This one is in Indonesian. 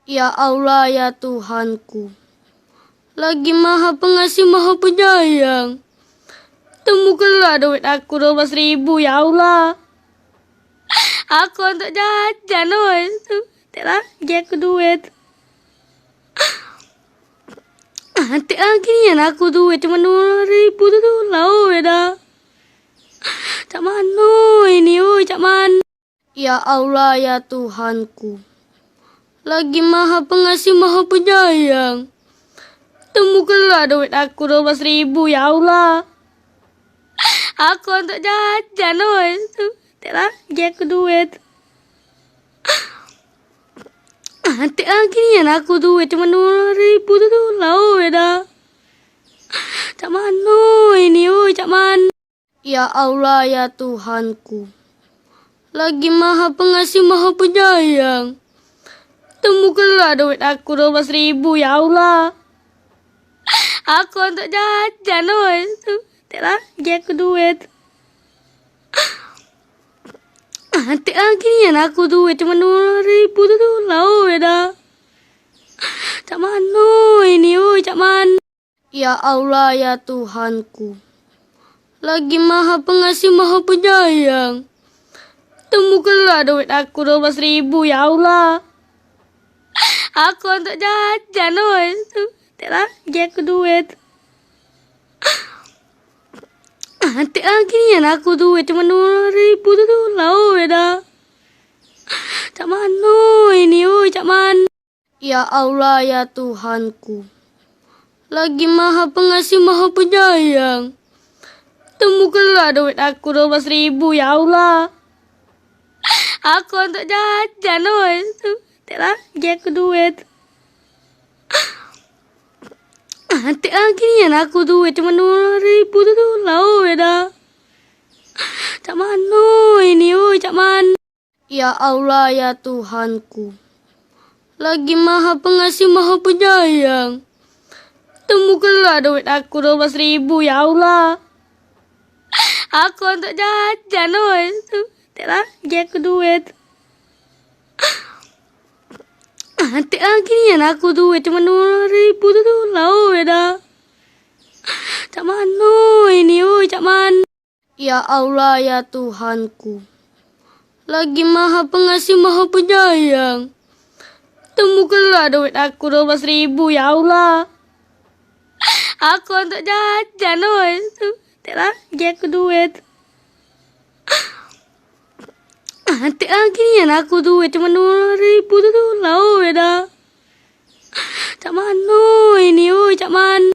Ya Allah ya Tuhanku, lagi maha pengasih maha penyayang. Temukanlah duit aku 12.000 ya Allah. Aku untuk jajan oi. Tak lagi aku duit. Tak lagi ni aku duit cuma 12.000 tu lah oi dah. Cak mana ini oi, cak mana? Ya Allah ya Tuhanku, lagi maha pengasih maha penyayang. Temukanlah duit aku 12.000 ya Allah. Aku untuk jajan oi. Tak lagi aku duit. Tak lagi ni aku duit cuma 12.000 tu lah oi dah. Cak mana ini oi, cak mana? Ya Allah ya Tuhanku, lagi maha pengasih maha penyayang. Temukanlah duit aku 12.000 ya Allah. Aku untuk jajan oi. Tak lagi aku duit. Tak lagi ni aku duit cuma 12.000 tu lah oi dah. Cak mana ini oi, cak mana? Ya Allah ya Tuhanku, lagi maha pengasih maha penyayang. Temukanlah duit aku 12.000 ya Allah. Aku untuk jajan oi. Tak lagi aku duit. Tak lagi ni aku duit cuma 12.000 tu lah oi dah. Cak mana ini oi, cak mana? Ya Allah ya Tuhanku, lagi maha pengasih maha penyayang. Temukanlah duit aku 12.000 ya Allah. Aku untuk jajan oi. Tak lagi aku duit. Tak lagi ni aku duit cuma 12.000 tu lah oi dah. Cak mana ini oi, cak mana? Ya Allah ya Tuhanku, lagi maha pengasih maha penyayang. Temukanlah duit aku 12.000 ya Allah. Aku untuk jajan oi. Tak lagi aku duit. Tak lagi ni aku duit cuma 12.000 tu lah oi dah. Cak mana ini oi, cak mana? Ya Allah ya Tuhanku, lagi maha pengasih maha penyayang. Temukanlah duit aku 12.000 ya Allah. Aku untuk jajan oi. Tak lagi aku duit. Tak lagi ni aku duit cuma 12.000 tu lah oi dah. Cak mana ini oi, cak mana?